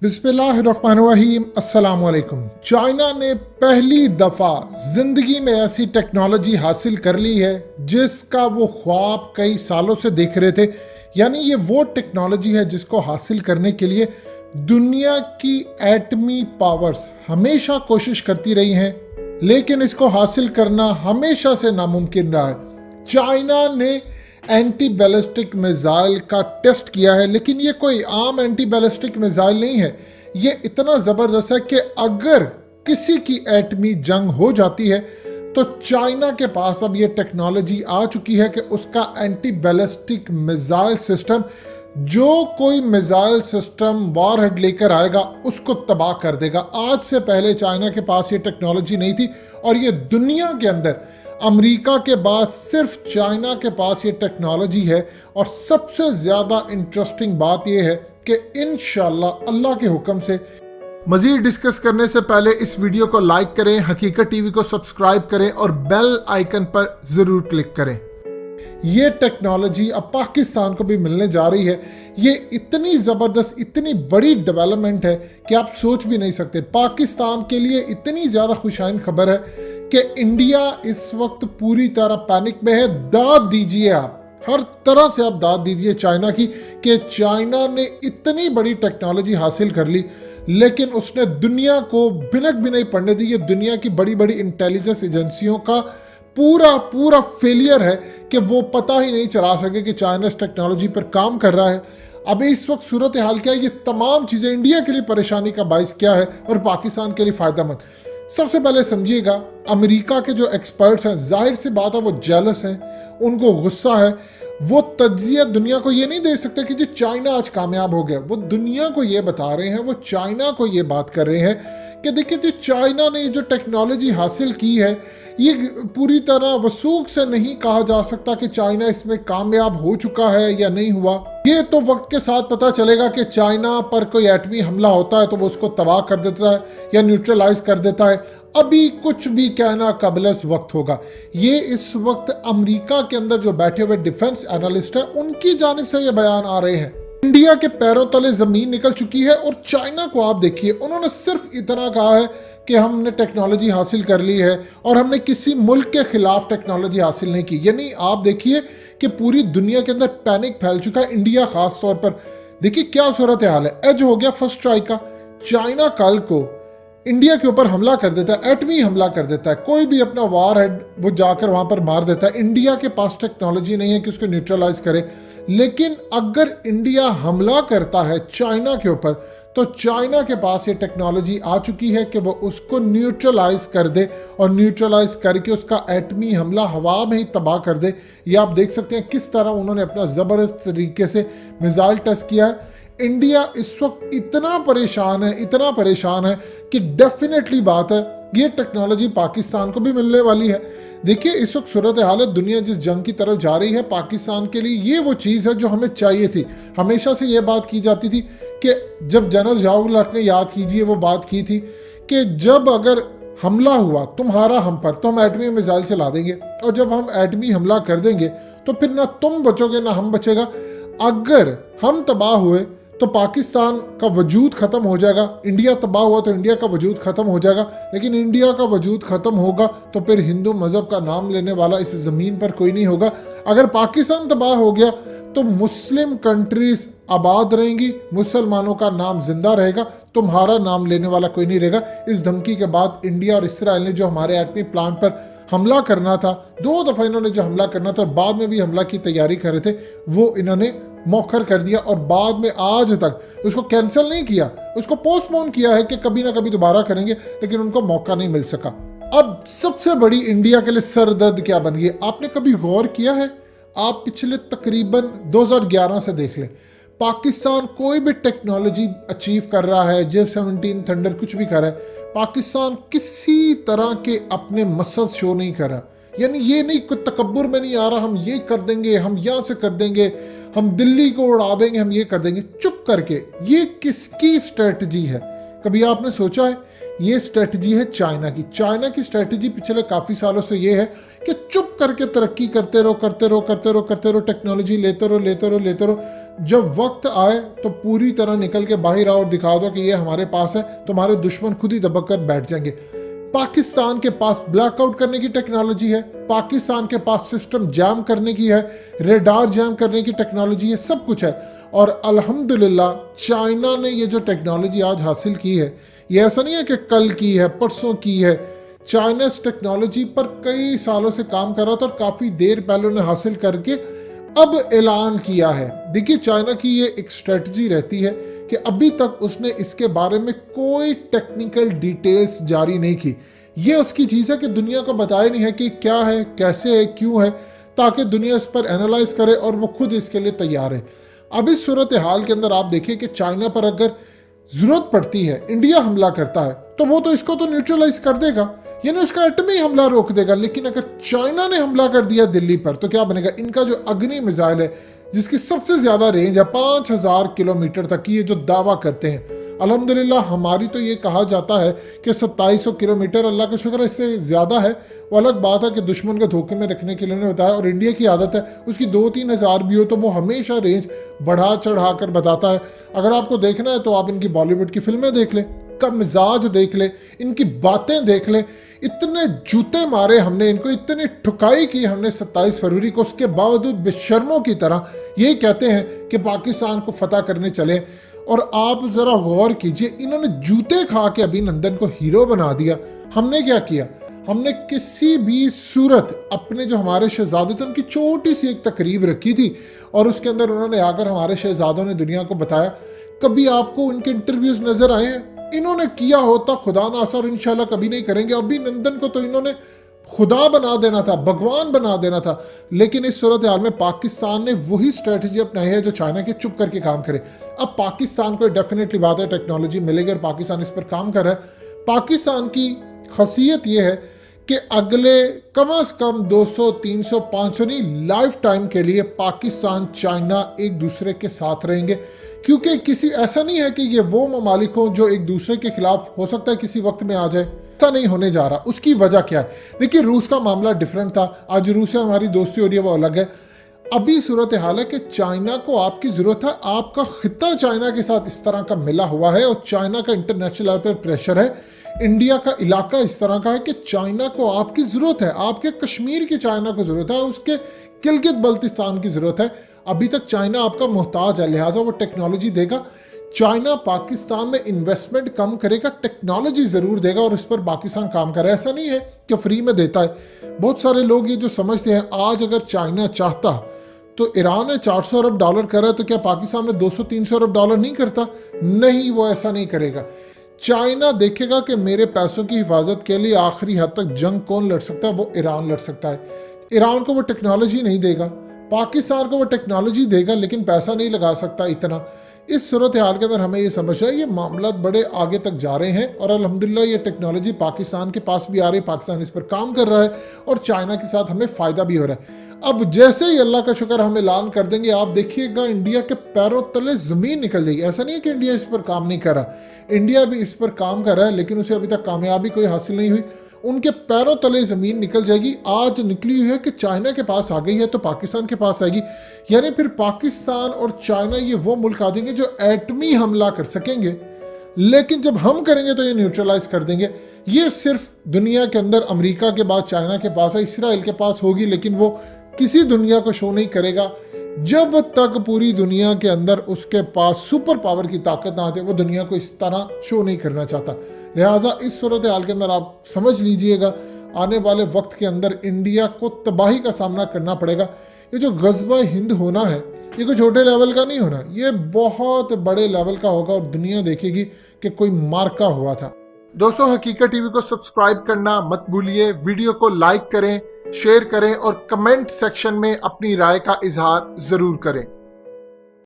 बिस्मिल्लाहिर्रहमानिर्रहीम। अस्सलामुअलैकुम। चाइना ने पहली दफा जिंदगी में ऐसी टेक्नोलॉजी हासिल कर ली है जिसका वो ख्वाब कई सालों से देख रहे थे। यानी ये वो टेक्नोलॉजी है जिसको हासिल करने के लिए दुनिया की एटमी पावर्स हमेशा कोशिश करती रही हैं, लेकिन इसको हासिल करना हमेशा से नामुमकिन रहा है। चाइना ने एंटी बैलिस्टिक मिसाइल का टेस्ट किया है, लेकिन ये कोई आम एंटी बैलिस्टिक मिसाइल नहीं है। ये इतना ज़बरदस्त है कि अगर किसी की एटमी जंग हो जाती है तो चाइना के पास अब ये टेक्नोलॉजी आ चुकी है कि उसका एंटी बैलिस्टिक मिसाइल सिस्टम, जो कोई मिसाइल सिस्टम वॉरहेड लेकर आएगा उसको तबाह कर देगा। आज से पहले चाइना के पास ये टेक्नोलॉजी नहीं थी और ये दुनिया के अंदर अमेरिका के बाद सिर्फ चाइना के पास ये टेक्नोलॉजी है। और सबसे ज़्यादा इंटरेस्टिंग बात यह है कि इंशाल्लाह अल्लाह के हुक्म से मज़ीद डिस्कस करने से पहले इस वीडियो को लाइक करें, हकीकत टीवी को सब्सक्राइब करें और बेल आइकन पर ज़रूर क्लिक करें। ये टेक्नोलॉजी अब पाकिस्तान को भी मिलने जा रही है। ये इतनी ज़बरदस्त, इतनी बड़ी डेवलपमेंट है कि आप सोच भी नहीं सकते। पाकिस्तान के लिए इतनी ज़्यादा खुशाइन खबर है कि इंडिया इस वक्त पूरी तरह पैनिक में है। दाद दीजिए, आप हर तरह से आप दाद दीजिए चाइना की कि चाइना ने इतनी बड़ी टेक्नोलॉजी हासिल कर ली, लेकिन उसने दुनिया को भिनक भी नहीं पड़ने दी। ये दुनिया की बड़ी बड़ी इंटेलिजेंस एजेंसियों का पूरा फेलियर है कि वो पता ही नहीं चला सके कि चाइना इस टेक्नोलॉजी पर काम कर रहा है। अब इस वक्त सूरत हाल क्या है, ये तमाम चीज़ें इंडिया के लिए परेशानी का बाइस क्या है और पाकिस्तान के लिए फ़ायदेमंद। सबसे पहले समझिएगा, अमेरिका के जो एक्सपर्ट्स हैं, जाहिर सी बात है वो जेलस हैं, उनको गुस्सा है। वो तज्जिया दुनिया को ये नहीं दे सकते कि जी चाइना आज कामयाब हो गया। वो दुनिया को ये बता रहे हैं, वो चाइना को ये बात कर रहे हैं कि देखिए जी चाइना ने जो टेक्नोलॉजी हासिल की है, ये पूरी तरह वसूख से नहीं कहा जा सकता कि चाइना इसमें कामयाब हो चुका है या नहीं हुआ। ये तो वक्त के साथ पता चलेगा कि चाइना पर कोई एटमी हमला होता है तो वो उसको तबाह कर देता है या न्यूट्रलाइज कर देता है। अभी कुछ भी कहना कबलस वक्त होगा। ये इस वक्त अमेरिका के अंदर जो बैठे हुए डिफेंस एनालिस्ट है, उनकी जानिब से ये बयान आ रहे हैं। इंडिया के पैरों तले जमीन निकल चुकी है और चाइना को आप देखिए, उन्होंने सिर्फ इतना कहा है कि हमने टेक्नोलॉजी हासिल कर ली है और हमने किसी मुल्क के खिलाफ टेक्नोलॉजी हासिल नहीं की। यानी आप देखिए कि पूरी दुनिया के अंदर पैनिक फैल चुका है, इंडिया खास तौर पर। देखिए क्या सूरत हाल है। एज हो गया फर्स्ट स्ट्राइक का। चाइना कल को इंडिया के ऊपर हमला कर देता है, एटमी हमला कर देता है, कोई भी अपना वार हेड वो जाकर वहां पर मार देता है। इंडिया के पास टेक्नोलॉजी नहीं है कि उसको न्यूट्रलाइज करे। लेकिन अगर इंडिया हमला करता है चाइना के ऊपर तो चाइना के पास ये टेक्नोलॉजी आ चुकी है कि वो उसको न्यूट्रलाइज कर दे और न्यूट्रलाइज करके उसका एटमी हमला हवा में ही तबाह कर दे। ये आप देख सकते हैं किस तरह उन्होंने अपना ज़बरदस्त तरीके से मिसाइल टेस्ट किया है। इंडिया इस वक्त इतना परेशान है कि डेफिनेटली बात है ये टेक्नोलॉजी पाकिस्तान को भी मिलने वाली है। देखिए इस वक्त सूरत हाल है, दुनिया जिस जंग की तरफ जा रही है, पाकिस्तान के लिए ये वो चीज़ है जो हमें चाहिए थी। हमेशा से ये बात की जाती थी कि जब जनरल ज़ियाउल हक ने, याद कीजिए, वो बात की थी कि जब अगर हमला हुआ तुम्हारा हम पर तो हम एटमी मिसाइल चला देंगे, और जब हम एटमी हमला कर देंगे तो फिर ना तुम बचोगे ना हम बचेगा। अगर हम तबाह हुए तो पाकिस्तान का वजूद ख़त्म हो जाएगा, इंडिया तबाह हुआ तो इंडिया का वजूद ख़त्म हो जाएगा। लेकिन इंडिया का वजूद ख़त्म होगा तो फिर हिंदू मज़हब का नाम लेने वाला इस ज़मीन पर कोई नहीं होगा। अगर पाकिस्तान तबाह हो गया तो मुस्लिम कंट्रीज आबाद रहेंगी, मुसलमानों का नाम जिंदा रहेगा, तुम्हारा नाम लेने वाला कोई नहीं रहेगा। इस धमकी के बाद इंडिया और इसराइल ने जो हमारे एटमी प्लांट पर हमला करना था, 2 दफ़ा इन्होंने जो हमला करना था और बाद में भी हमला की तैयारी कर रहे थे, वो इन्होंने मौखर कर दिया और बाद में आज तक उसको कैंसिल नहीं किया, उसको पोस्टपोन किया है कि कभी ना कभी दोबारा करेंगे, लेकिन उनको मौका नहीं मिल सका। अब सबसे बड़ी इंडिया के लिए सरदर्द क्या बन गई, आपने कभी गौर किया है? आप पिछले तकरीबन 2011 से देख लें, पाकिस्तान कोई भी टेक्नोलॉजी अचीव कर रहा है, J-17 थंडर कुछ भी कर रहा है, पाकिस्तान किसी तरह के अपने मसल शो नहीं कर रहा। यानी ये नहीं, कोई तकब्बुर में नहीं आ रहा हम ये कर देंगे, हम यहाँ से कर देंगे, हम दिल्ली को उड़ा देंगे, हम ये कर देंगे, चुप करके। ये किसकी स्ट्रेटजी है? कभी आपने सोचा है ये स्ट्रेटजी है चाइना की। चाइना की स्ट्रेटजी पिछले काफ़ी सालों से ये है कि चुप करके तरक्की करते रहो, टेक्नोलॉजी लेते रहो। जब वक्त आए तो पूरी तरह निकल के बाहर आओ और दिखा दो कि ये हमारे पास है, तुम्हारे दुश्मन खुद ही दबक कर बैठ जाएंगे। पाकिस्तान के पास ब्लैकआउट करने की टेक्नोलॉजी है, पाकिस्तान के पास सिस्टम जैम करने की है, रेडार जैम करने की टेक्नोलॉजी है, सब कुछ है। और अल्हम्दुलिल्लाह चाइना ने ये जो टेक्नोलॉजी आज हासिल की है, ये ऐसा नहीं है कि कल की है, परसों की है। चाइना इस टेक्नोलॉजी पर कई सालों से काम कर रहा था और काफ़ी देर पहले उन्हें हासिल करके अब ऐलान किया है। देखिए, चाइना की ये एक स्ट्रेटजी रहती है कि अभी तक उसने इसके बारे में कोई टेक्निकल डिटेल्स जारी नहीं की। ये उसकी चीज़ है कि दुनिया को बताया नहीं है कि क्या है, कैसे है, क्यों है, ताकि दुनिया इस पर एनालाइज करे और वो खुद इसके लिए तैयार है। अब इस सूरत हाल के अंदर आप देखिए कि चाइना पर अगर ज़रूरत पड़ती है, इंडिया हमला करता है, तो वो तो इसको तो न्यूट्रलाइज कर देगा, यानी उसका एटमी हमला रोक देगा। लेकिन अगर चाइना ने हमला कर दिया दिल्ली पर, तो क्या बनेगा? इनका जो अग्नि मिसाइल है, जिसकी सबसे ज़्यादा रेंज है 5000 किलोमीटर तक की, ये जो दावा करते हैं, अल्हम्दुलिल्लाह हमारी तो ये कहा जाता है कि 2700 किलोमीटर, अल्लाह का शुक्र इससे ज़्यादा है। वो अलग बात है कि दुश्मन को धोखे में रखने के लिए उन्होंने बताया, और इंडिया की आदत है उसकी 2-3 हज़ार भी हो तो वो हमेशा रेंज बढ़ा चढ़ा कर बताता है। अगर आपको देखना है तो आप इनकी बॉलीवुड की फिल्में देख लें, का मिजाज देख ले, इनकी बातें देख ले। इतने जूते मारे हमने इनको, इतनी ठुकाई की हमने 27 फरवरी को, उसके बावजूद बेशर्मों की तरह यही कहते हैं कि पाकिस्तान को फतह करने चले। और आप जरा गौर कीजिए, इन्होंने जूते खा के अभिनंदन को हीरो बना दिया। हमने क्या किया? हमने किसी भी सूरत अपने जो हमारे शहजादे थे उनकी छोटी सी एक तकरीब रखी थी, और उसके अंदर उन्होंने आकर हमारे शहजादों ने दुनिया को बताया। कभी आपको उनके इंटरव्यूज नजर आए हैं? इन्होंने किया होता खुदा ना और इंशाल्लाह कभी नहीं करेंगे। अभिनंदन को तो इन्होंने खुदा बना देना था, भगवान बना देना था। लेकिन इस सूरत हाल में पाकिस्तान ने वही स्ट्रेटजी अपनाई है जो चाइना के, चुप करके काम करे। अब पाकिस्तान को डेफिनेटली बात है, टेक्नोलॉजी मिलेगी और पाकिस्तान इस पर काम कर रहा है। पाकिस्तान की खासियत यह है कि अगले कम से कम 200, 300, 500 नहीं, लाइफ टाइम के लिए पाकिस्तान चाइना एक दूसरे के साथ रहेंगे। क्योंकि किसी ऐसा नहीं है कि ये वो ममालिक हों जो एक दूसरे के खिलाफ हो सकता है किसी वक्त में आ जाए, ऐसा नहीं होने जा रहा। उसकी वजह क्या है? देखिए, रूस का मामला डिफरेंट था, आज रूस से हमारी दोस्ती हो रही है, वो अलग है। अभी सूरत हाल है कि चाइना को आपकी ज़रूरत है, आपका खिता चाइना के साथ इस तरह का मिला हुआ है और चाइना का इंटरनेशनल लेवल पर प्रेशर है। इंडिया का इलाका इस तरह का है कि चाइना को आपकी ज़रूरत है, आपके कश्मीर की चाइना को ज़रूरत है, उसके गिलगित बल्तिस्तान की ज़रूरत है। अभी तक चाइना आपका मोहताज है, लिहाजा वो टेक्नोलॉजी देगा। चाइना पाकिस्तान में इन्वेस्टमेंट कम करेगा, टेक्नोलॉजी ज़रूर देगा, और इस पर पाकिस्तान काम करे। ऐसा नहीं है कि फ्री में देता है। बहुत सारे लोग ये जो समझते हैं, आज अगर चाइना चाहता तो ईरान ने $400 अरब कर रहा है, तो क्या पाकिस्तान में $200-300 अरब नहीं करता? नहीं, वो ऐसा नहीं करेगा। चाइना देखेगा कि मेरे पैसों की हिफाजत के लिए आखिरी हद तक जंग कौन लड़ सकता है? वो ईरान लड़ सकता है। ईरान को वो टेक्नोलॉजी नहीं देगा, पाकिस्तान को वो टेक्नोलॉजी देगा, लेकिन पैसा नहीं लगा सकता इतना। इस सूरत हाल के अंदर हमें ये समझना है, ये मामला बड़े आगे तक जा रहे हैं, और अल्हम्दुलिल्लाह ये टेक्नोलॉजी पाकिस्तान के पास भी आ रही है, पाकिस्तान इस पर काम कर रहा है, और चाइना के साथ हमें फ़ायदा भी हो रहा है। अब जैसे ही अल्लाह का शुक्र हम ऐलान कर देंगे, आप देखिएगा इंडिया के पैरों तले ज़मीन निकल जाएगी। ऐसा नहीं है कि इंडिया इस पर काम नहीं कर रहा, इंडिया भी इस पर काम कर रहा है, लेकिन उसे अभी तक कामयाबी कोई हासिल नहीं हुई। उनके पैरों तले ज़मीन निकल जाएगी। आज निकली हुई है कि चाइना के पास आ गई है तो पाकिस्तान के पास आएगी, यानी फिर पाकिस्तान और चाइना ये वो मुल्क आ जाएंगे जो एटमी हमला कर सकेंगे, लेकिन जब हम करेंगे तो ये न्यूट्रलाइज कर देंगे। ये सिर्फ दुनिया के अंदर अमेरिका के बाद चाइना के पास है, इसराइल के पास होगी, लेकिन वो किसी दुनिया को शो नहीं करेगा जब तक पूरी दुनिया के अंदर उसके पास सुपर पावर की ताकत ना आती। वो दुनिया को इस तरह शो नहीं करना चाहता। लिहाजा इस सूरत हाल के अंदर आप समझ लीजिएगा, आने वाले वक्त के अंदर इंडिया को तबाही का सामना करना पड़ेगा। ये जो ग़ज़वा हिंद होना है, ये कोई छोटे लेवल का नहीं होना, ये बहुत बड़े लेवल का होगा, और दुनिया देखेगी कि कोई मार्का हुआ था। दोस्तों, हकीकत टीवी को सब्सक्राइब करना मत भूलिए, वीडियो को लाइक करें, शेयर करें और कमेंट सेक्शन में अपनी राय का इजहार ज़रूर करें।